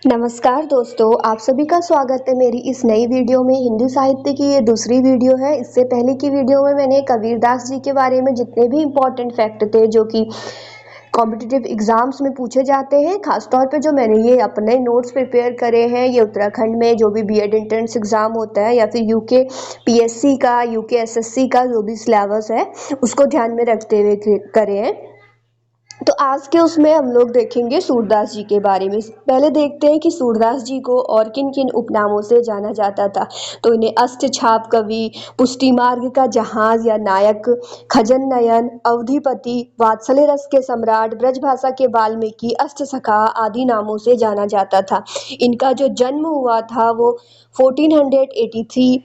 नमस्कार दोस्तों, आप सभी का स्वागत है मेरी इस नई वीडियो में। हिंदू साहित्य की ये दूसरी वीडियो है। इससे पहले की वीडियो में मैंने कबीरदास जी के बारे में जितने भी इम्पोर्टेंट फैक्ट थे जो कि कॉम्पिटिटिव एग्जाम्स में पूछे जाते हैं, खासतौर पे जो मैंने ये अपने नोट्स प्रिपेयर करे हैं, ये उत्तराखंड में जो भी बीएड एंट्रेंस एग्जाम होता है या फिर यूके पीएससी का, यूके एसएससी का जो भी सिलेबस है उसको ध्यान में रखते हुए करे हैं। तो आज के उसमें हम लोग देखेंगे सूरदास जी के बारे में। पहले देखते हैं कि सूरदास जी को और किन किन उपनामों से जाना जाता था। तो इन्हें अष्टछाप कवि, पुष्टि मार्ग का जहाज या नायक, खजन नयन, अवधिपति, वात्सल्य रस के सम्राट, ब्रजभाषा के वाल्मीकि, अष्टसखा आदि नामों से जाना जाता था। इनका जो जन्म हुआ था वो 1483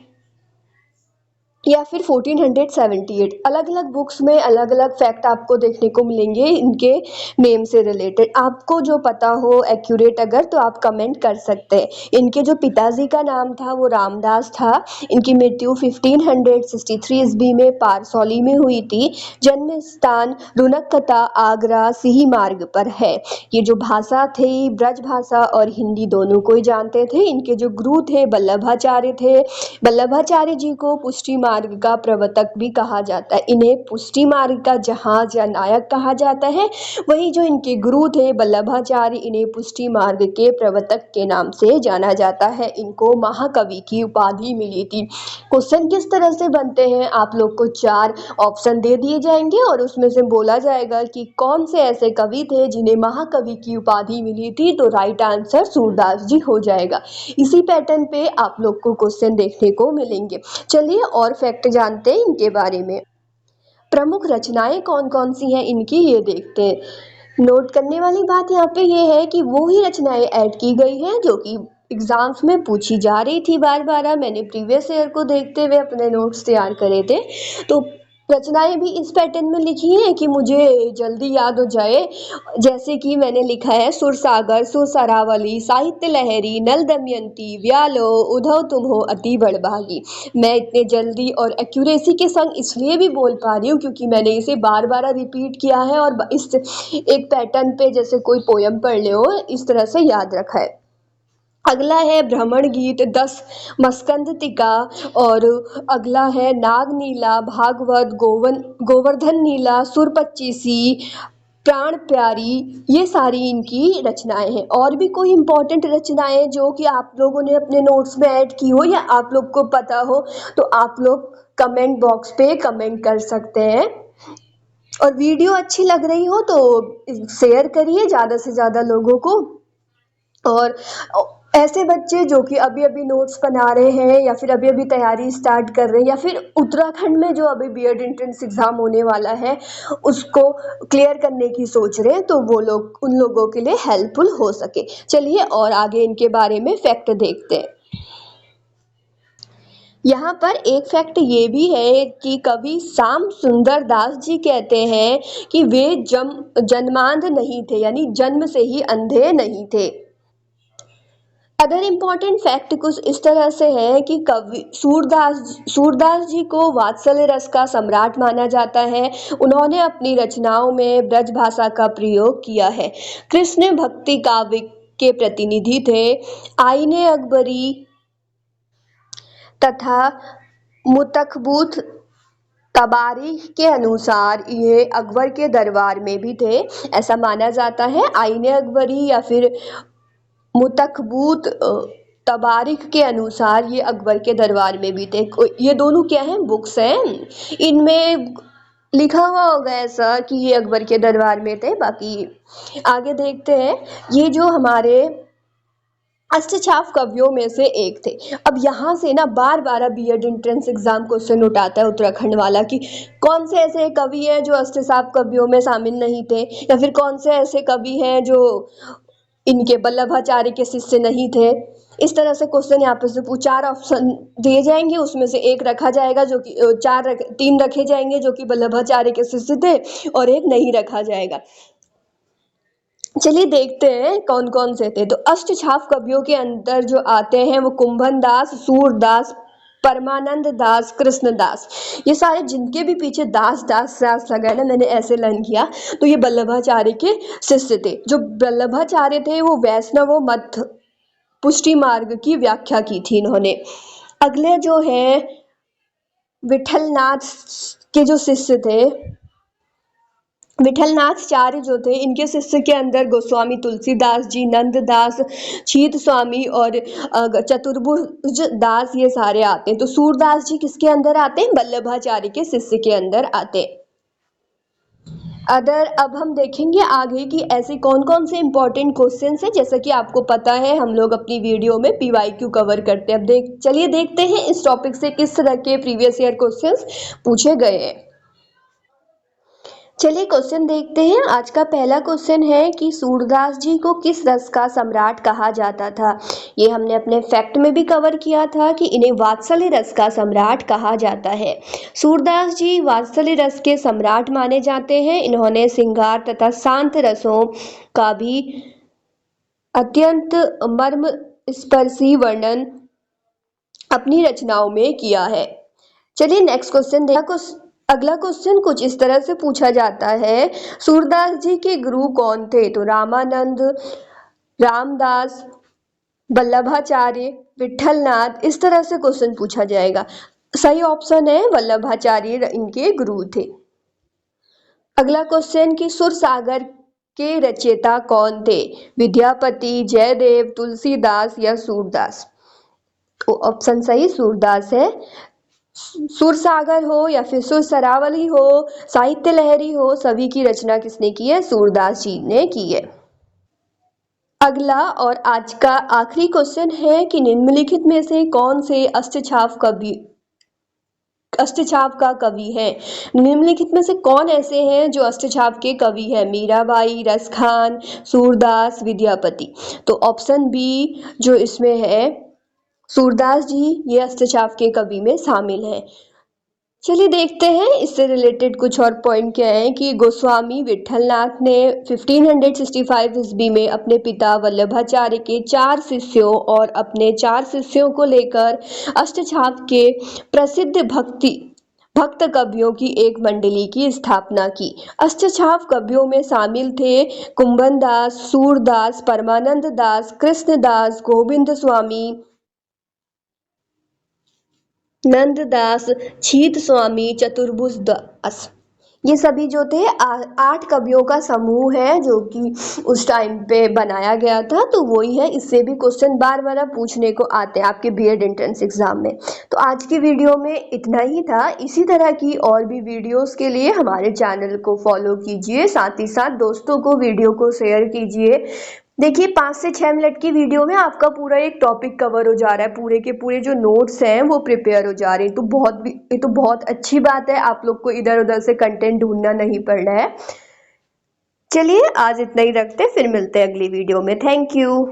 या फिर 1478। अलग अलग बुक्स में अलग अलग फैक्ट आपको देखने को मिलेंगे इनके नेम से रिलेटेड। आपको जो पता हो एक्यूरेट अगर, तो आप कमेंट कर सकते हैं। इनके जो पिताजी का नाम था वो रामदास था। इनकी मृत्यु 1563 ईस्वी में पारसौली में हुई थी। जन्म स्थान रुनकता, आगरा, सिही मार्ग पर है। ये जो भाषा थी ब्रज भाषा और हिंदी दोनों को ही जानते थे। इनके जो गुरु थे वल्लभाचार्य थे। वल्लभाचार्य जी को पुष्टि मार्ग का प्रवर्तक भी कहा जाता है। इन्हें पुष्टि मार्ग का जहाज या नायक कहा जाता है। वहीं जो इनके गुरु थे वल्लभाचार्य, इन्हें पुष्टि मार्ग के प्रवर्तक के नाम से जाना जाता है। इनको महाकवि की उपाधि मिली थी। क्वेश्चन किस तरह से बनते हैं, आप लोग को 4 ऑप्शन दे दिए जाएंगे और उसमें से बोला जाएगा कि कौन से ऐसे कवि थे जिन्हें महाकवि की उपाधि मिली थी। तो राइट आंसर सूरदास जी हो जाएगा। इसी पैटर्न पे आप लोग को क्वेश्चन देखने को मिलेंगे। चलिए और फैक्ट जानते हैं इनके बारे में। प्रमुख रचनाएं कौन कौन सी हैं इनकी, ये देखते हैं। नोट करने वाली बात यहाँ पे ये है कि वो ही रचनाएं ऐड की गई हैं जो कि एग्जाम्स में पूछी जा रही थी बार बार। मैंने प्रीवियस ईयर को देखते हुए अपने नोट्स तैयार करे थे। तो रचनाएं भी इस पैटर्न में लिखी हैं कि मुझे जल्दी याद हो जाए। जैसे कि मैंने लिखा है सुरसागर, सुरसरावली, साहित्य लहरी, नल दमयंती, व्यालो, उधव तुम हो अति बड़भागी। मैं इतने जल्दी और एक्यूरेसी के संग इसलिए भी बोल पा रही हूँ क्योंकि मैंने इसे बार बार रिपीट किया है और इस एक पैटर्न पे जैसे कोई पोयम पढ़ ले हो इस तरह से याद रखा है। अगला है भ्रमण गीत, 10 मस्कंद टीका, और अगला है नाग नीला, भागवत, गोवर्धन नीला, सुर पच्चीसी, प्राण प्यारी। ये सारी इनकी रचनाएं हैं। और भी कोई इम्पोर्टेंट रचनाएं जो कि आप लोगों ने अपने नोट्स में ऐड की हो या आप लोग को पता हो तो आप लोग कमेंट बॉक्स पे कमेंट कर सकते हैं। और वीडियो अच्छी लग रही हो तो शेयर करिए ज़्यादा से ज़्यादा लोगों को। और ऐसे बच्चे जो कि अभी अभी नोट्स बना रहे हैं या फिर अभी अभी तैयारी स्टार्ट कर रहे हैं या फिर उत्तराखंड में जो अभी बीएड एंट्रेंस एग्जाम होने वाला है उसको क्लियर करने की सोच रहे हैं, तो वो लोग उन लोगों के लिए हेल्पफुल हो सके। चलिए और आगे इनके बारे में फैक्ट देखते हैं। यहाँ पर एक फैक्ट ये भी है कि कवि श्याम सुंदर दास जी कहते हैं कि वे जन्मांध नहीं थे, यानी जन्म से ही अंधे नहीं थे। अदर इम्पॉर्टेंट फैक्ट कुछ इस तरह से है कि कवि सूरदास जी को वात्सल्य रस का सम्राट माना जाता है। उन्होंने अपनी रचनाओं में ब्रज भाषा का प्रयोग किया है। कृष्ण भक्ति काव्य के प्रतिनिधि थे। आईने अकबरी तथा मुतखबूत तबारीख के अनुसार ये अकबर के दरबार में भी थे, ऐसा माना जाता है। आईने अकबरी या फिर मुतखबूत तबारीख के अनुसार ये अकबर के दरबार में भी थे। ये दोनों क्या हैं, बुक्स हैं। इनमें लिखा हुआ होगा ऐसा कि ये अकबर के दरबार में थे। बाकी आगे देखते हैं। ये जो हमारे अष्टछाप कवियों में से एक थे। अब यहाँ से ना बार बार बीएड एंट्रेंस एग्जाम क्वेश्चन उठाता है उत्तराखंड वाला कि कौन से ऐसे कवि हैं जो अष्टछाप कवियों में शामिल नहीं थे, या फिर कौन से ऐसे कवि हैं जो इनके वल्लभाचार्य के शिष्य नहीं थे। इस तरह से क्वेश्चन यहाँ पे से 4 ऑप्शन दिए जाएंगे, उसमें से एक रखा जाएगा जो कि 3 रखे जाएंगे जो कि वल्लभाचार्य के शिष्य थे और एक नहीं रखा जाएगा। चलिए देखते हैं कौन कौन से थे। तो अष्टछाप कवियों के अंदर जो आते हैं वो कुंभन दास, सूरदास, परमानंद दास, कृष्णदास। ये सारे जिनके भी पीछे दास दास दास लगा है ना, मैंने ऐसे लर्न किया, तो ये वल्लभाचार्य के शिष्य थे। जो वल्लभाचार्य थे वो वैष्णव मत पुष्टि मार्ग की व्याख्या की थी इन्होंने। अगले जो है विठलनाथ के जो शिष्य थे, विठलनाथचार्य जो थे, इनके शिष्य के अंदर गोस्वामी तुलसीदास जी, नंददास, छीत स्वामी और चतुर्भुज दास ये सारे आते हैं। तो सूरदास जी किसके अंदर आते हैं? वल्लभाचार्य के शिष्य के अंदर आते हैं। अब हम देखेंगे आगे कि ऐसे कौन कौन से इंपॉर्टेंट क्वेश्चंस हैं। जैसा कि आपको पता है हम लोग अपनी वीडियो में पीवाईक्यू कवर करते हैं। अब चलिए देखते हैं इस टॉपिक से किस तरह के प्रीवियस ईयर क्वेश्चंस पूछे गए हैं। चलिए क्वेश्चन देखते हैं। आज का पहला क्वेश्चन है कि सूरदास जी को किस रस का सम्राट कहा जाता था। ये हमने अपने फैक्ट में भी कवर किया था कि इन्हें वात्सल्य रस का सम्राट कहा जाता है। सूरदास जी वात्सल्य रस के सम्राट माने जाते हैं। इन्होंने श्रृंगार तथा शांत रसों का भी अत्यंत मर्म स्पर्शी वर्णन अपनी रचनाओं में किया है। चलिए नेक्स्ट क्वेश्चन देखते हैं। अगला क्वेश्चन कुछ इस तरह से पूछा जाता है, सूरदास जी के गुरु कौन थे? तो रामानंद, रामदास, वल्लभाचार्य, विठलनाथ, इस तरह से क्वेश्चन पूछा जाएगा। सही ऑप्शन है वल्लभाचार्य इनके गुरु थे। अगला क्वेश्चन कि सुर सागर के रचयिता कौन थे? विद्यापति, जयदेव, तुलसीदास या सूरदास? तो ऑप्शन सही सूरदास है। सुरसागर हो या फिर सुर सरावली हो, साहित्य लहरी हो, सभी की रचना किसने की है? सूरदास जी ने की है। अगला और आज का आखिरी क्वेश्चन है कि निम्नलिखित में से कौन से अष्टछाप का कवि है? निम्नलिखित में से कौन ऐसे हैं जो अष्टछाप के कवि हैं? मीराबाई, रसखान, सूरदास, विद्यापति। तो ऑप्शन बी जो इसमें है सूरदास जी, ये अष्टछाप के कवि में शामिल है। चलिए देखते हैं इससे रिलेटेड कुछ और पॉइंट क्या है कि गोस्वामी विठलनाथ ने 1565 ईस्वी में अपने पिता वल्लभाचार्य के 4 शिष्यों और अपने 4 शिष्यों को लेकर अष्टछाप के प्रसिद्ध भक्त कवियों की एक मंडली की स्थापना की। अष्टछाप कवियों में शामिल थे कुंभन दास, सूरदास, परमानंद दास, कृष्णदास, गोविंद स्वामी, नंददास, छीत स्वामी, चतुर्भुज दास। ये सभी जो थे 8 कवियों का समूह है जो कि उस टाइम पे बनाया गया था। तो वही है, इससे भी क्वेश्चन बार बार पूछने को आते हैं आपके बीएड एंट्रेंस एग्जाम में। तो आज की वीडियो में इतना ही था। इसी तरह की और भी वीडियोस के लिए हमारे चैनल को फॉलो कीजिए, साथ ही साथ दोस्तों को वीडियो को शेयर कीजिए। देखिए 5 से 6 मिनट की वीडियो में आपका पूरा एक टॉपिक कवर हो जा रहा है, पूरे के पूरे जो नोट्स हैं वो प्रिपेयर हो जा रहे हैं। ये तो बहुत अच्छी बात है, आप लोग को इधर उधर से कंटेंट ढूंढना नहीं पड़ रहा है। चलिए आज इतना ही रखते हैं, फिर मिलते हैं अगली वीडियो में। Thank you.